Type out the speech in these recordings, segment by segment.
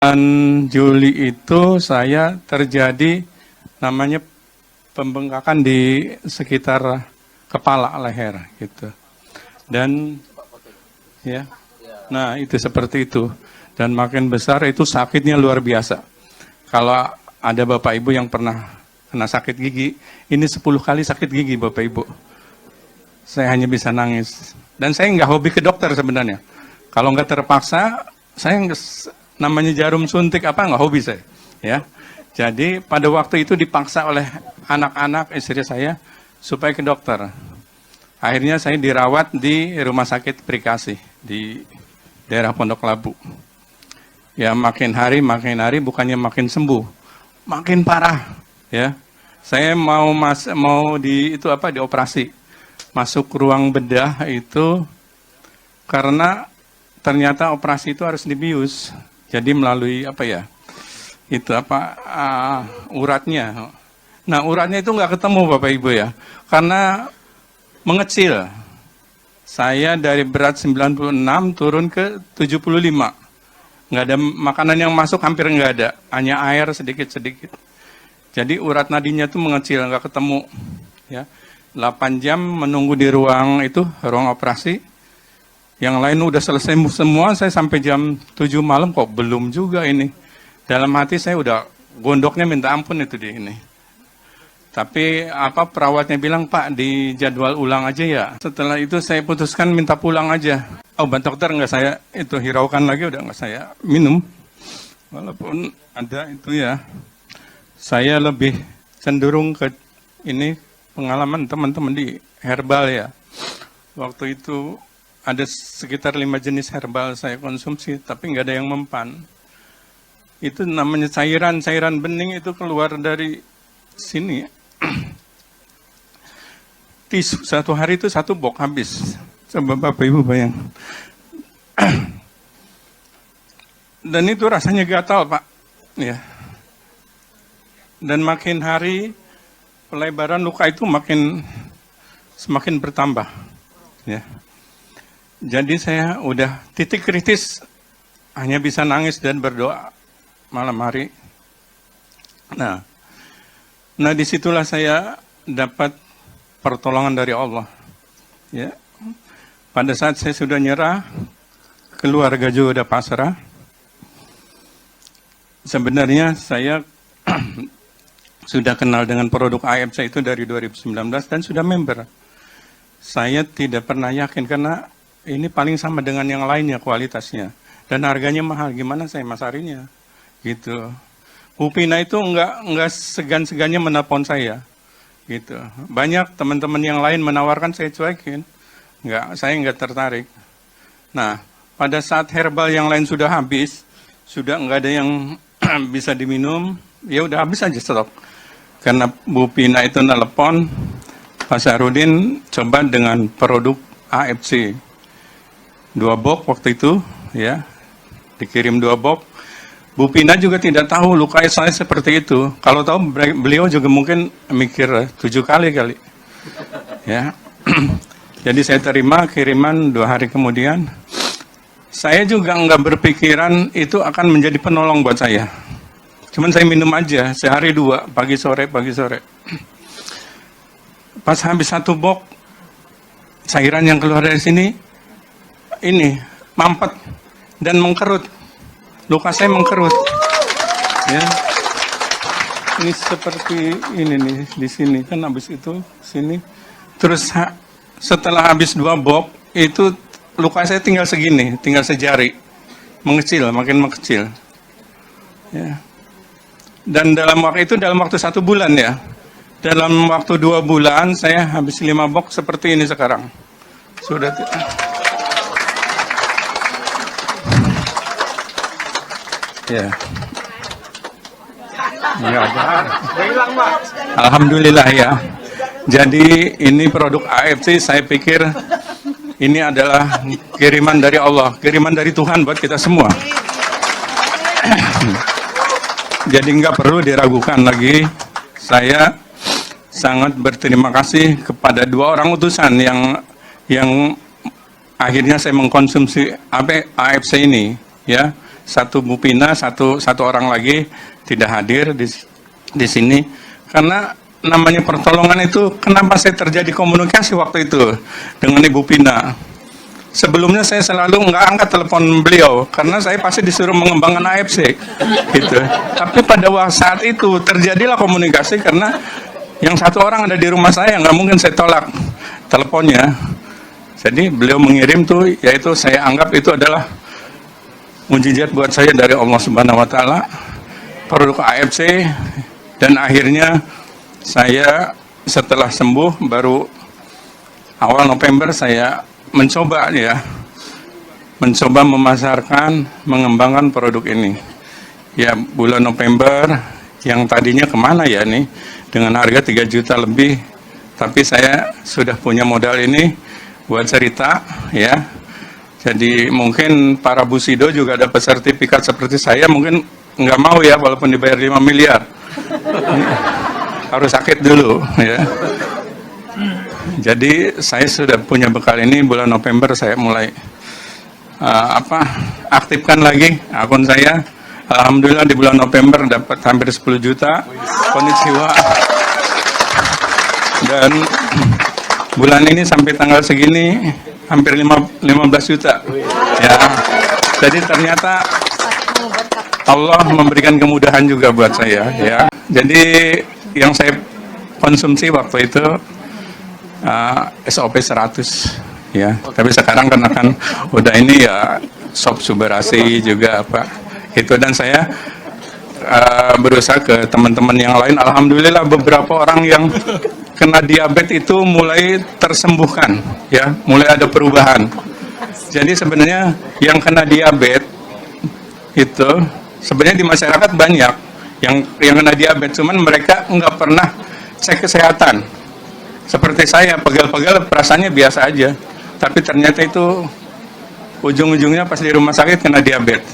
bulan Juli itu saya terjadi namanya pembengkakan di sekitar kepala leher gitu. Dan ya. Nah, itu seperti itu. Dan makin besar itu sakitnya luar biasa. Kalau ada Bapak Ibu yang pernah kena sakit gigi, ini 10 kali sakit gigi Bapak Ibu. Saya hanya bisa nangis. Dan saya nggak hobi ke dokter sebenarnya. Kalau nggak terpaksa, saya namanya jarum suntik apa nggak hobi saya. Ya, jadi pada waktu itu dipaksa oleh anak-anak istri saya supaya ke dokter. Akhirnya saya dirawat di Rumah Sakit Prikasih di daerah Pondok Labu. Ya makin hari bukannya makin sembuh, makin parah. Ya, saya mau dioperasi, masuk ruang bedah itu karena ternyata operasi itu harus dibius. Jadi melalui uratnya. Nah uratnya itu nggak ketemu Bapak Ibu ya, karena mengecil. Saya dari berat 96 turun ke 75. Nggak ada makanan yang masuk, hampir nggak ada. Hanya air sedikit-sedikit. Jadi urat nadinya itu mengecil, nggak ketemu. Ya, 8 jam menunggu di ruang operasi. Yang lain udah selesai semua, saya sampai jam 7 malam kok belum juga ini. Dalam hati saya udah gondoknya minta ampun itu di ini. Tapi perawatnya bilang, Pak di jadwal ulang aja ya. Setelah itu saya putuskan minta pulang aja. Obat dokter nggak saya hiraukan lagi, udah nggak saya minum. Walaupun ada itu ya. Saya lebih cenderung ke ini pengalaman teman-teman di herbal ya. Waktu itu ada sekitar 5 jenis herbal saya konsumsi, tapi nggak ada yang mempan. Itu namanya cairan bening itu keluar dari sini. Tisu satu hari itu 1 box habis. Coba Bapak Ibu bayang. Dan itu rasanya gatal Pak. Ya. Dan makin hari pelebaran luka itu semakin bertambah. Ya. Jadi saya udah titik kritis, hanya bisa nangis dan berdoa malam hari. Nah disitulah saya dapat pertolongan dari Allah. Ya, pada saat saya sudah nyerah, keluarga juga udah pasrah. Sebenarnya saya sudah kenal dengan produk AFC itu dari 2019 dan sudah member. Saya tidak pernah yakin karena ini paling sama dengan yang lainnya kualitasnya dan harganya mahal. Gimana saya masarinya? Gitu. Bu Pina itu enggak segan-segannya menelpon saya. Gitu. Banyak teman-teman yang lain menawarkan, saya cuekin. Saya enggak tertarik. Nah, pada saat herbal yang lain sudah habis, sudah enggak ada yang bisa diminum, ya udah habis aja stok. Karena Bu Pina itu nelpon, Pak Sarudin coba dengan produk AFC. 2 box waktu itu, ya, dikirim 2 box. Bu Pina juga tidak tahu luka saya seperti itu. Kalau tahu beliau juga mungkin mikir 7 kali. Ya, jadi saya terima kiriman 2 hari kemudian. Saya juga nggak berpikiran itu akan menjadi penolong buat saya. Cuman saya minum aja sehari 2, pagi sore. Pas habis 1 box, cairan yang keluar dari sini ini mampet dan mengkerut. Luka saya mengkerut. Ya. Ini seperti ini nih di sini kan, habis itu sini. Terus setelah habis 2 box itu luka saya tinggal segini, tinggal sejari. Makin mengecil. Ya. Dan dalam waktu 1 bulan ya. Dalam waktu 2 bulan saya habis 5 box seperti ini sekarang. Sudah ya. Alhamdulillah ya. Jadi ini produk AFC, saya pikir ini adalah kiriman dari Allah, kiriman dari Tuhan buat kita semua. Jadi nggak perlu diragukan lagi. Saya sangat berterima kasih kepada 2 orang utusan yang akhirnya saya mengkonsumsi AFC ini, ya. satu Bu Pina, satu orang lagi tidak hadir di sini karena namanya pertolongan itu. Kenapa saya terjadi komunikasi waktu itu dengan Ibu Pina? Sebelumnya saya selalu nggak angkat telepon beliau karena saya pasti disuruh mengembangkan AFC gitu. Tapi pada saat itu terjadilah komunikasi karena yang satu orang ada di rumah saya, nggak mungkin saya tolak teleponnya. Jadi beliau mengirim tuh, yaitu saya anggap itu adalah mujizat buat saya dari Allah Subhanahu Wa Taala, produk AFC. Dan akhirnya saya setelah sembuh baru awal November saya mencoba memasarkan, mengembangkan produk ini. Ya, bulan November yang tadinya kemana ya nih, dengan harga 3 juta lebih, tapi saya sudah punya modal ini buat cerita ya. Jadi mungkin para Busido juga dapat sertifikat seperti saya, mungkin nggak mau ya walaupun dibayar 5 miliar. Harus sakit dulu ya. Jadi saya sudah punya bekal ini. Bulan November saya mulai aktifkan lagi akun saya. Alhamdulillah di bulan November dapat hampir 10 juta. Konnichiwa. Dan bulan ini sampai tanggal segini hampir 15 juta. Ya. Jadi ternyata Allah memberikan kemudahan juga buat saya ya. Jadi yang saya konsumsi waktu itu SOP 100 ya. Tapi sekarang kan udah ini ya Sob Subarasi juga apa itu. Dan saya berusaha ke teman-teman yang lain. Alhamdulillah beberapa orang yang kena diabetes itu mulai tersembuhkan ya, mulai ada perubahan. Jadi sebenarnya yang kena diabetes itu sebenarnya di masyarakat banyak yang kena diabetes, cuman mereka nggak pernah cek kesehatan. Seperti saya, pegal-pegal perasaannya biasa aja, tapi ternyata itu ujung-ujungnya pas di rumah sakit kena diabetes.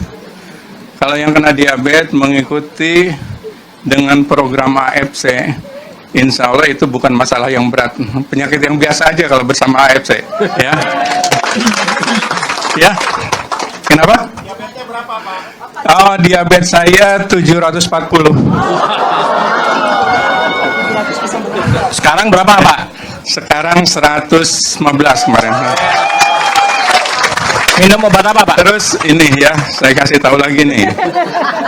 Kalau yang kena diabetes mengikuti dengan program AFC, insya Allah itu bukan masalah yang berat, penyakit yang biasa aja kalau bersama AFC ya. Ya, kenapa? Diabetesnya berapa, Pak? Oh, diabetes saya 740. Sekarang berapa, Pak? Sekarang 115 kemarin. Minum obat apa, Pak? Terus ini ya, saya kasih tahu lagi nih.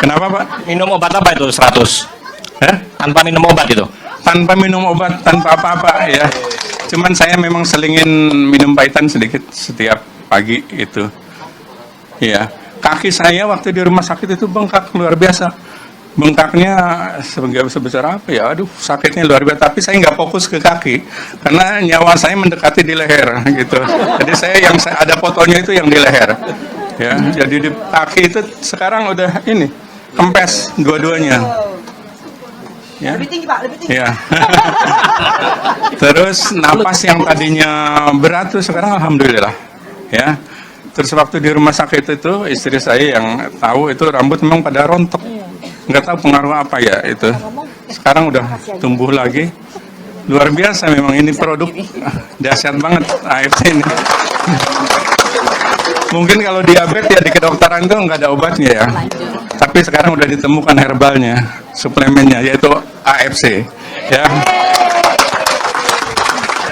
Kenapa, Pak? Minum obat apa itu 100? Tanpa minum obat itu? Tanpa minum obat, tanpa apa-apa ya. Cuman saya memang selingin minum pahitan sedikit setiap pagi itu. Ya, kaki saya waktu di rumah sakit itu bengkak luar biasa. Bengkaknya sebesar apa ya? Aduh, sakitnya luar biasa. Tapi saya nggak fokus ke kaki karena nyawa saya mendekati di leher gitu. Jadi saya ada fotonya itu yang di leher. Ya, jadi di kaki itu sekarang udah ini kempes dua-duanya. Ya. Lebih tinggi, Pak, lebih tinggi. Ya. Terus napas yang tadinya berat tuh sekarang alhamdulillah. Ya. Terus waktu di rumah sakit itu istri saya yang tahu itu rambut memang pada rontok. Nggak tahu pengaruh apa ya itu. Sekarang udah tumbuh lagi. Luar biasa memang ini produk dahsyat banget AFC ini. Mungkin kalau diabetes ya di kedokteran itu nggak ada obatnya ya. Tapi sekarang udah ditemukan herbalnya, suplemennya yaitu AFC ya.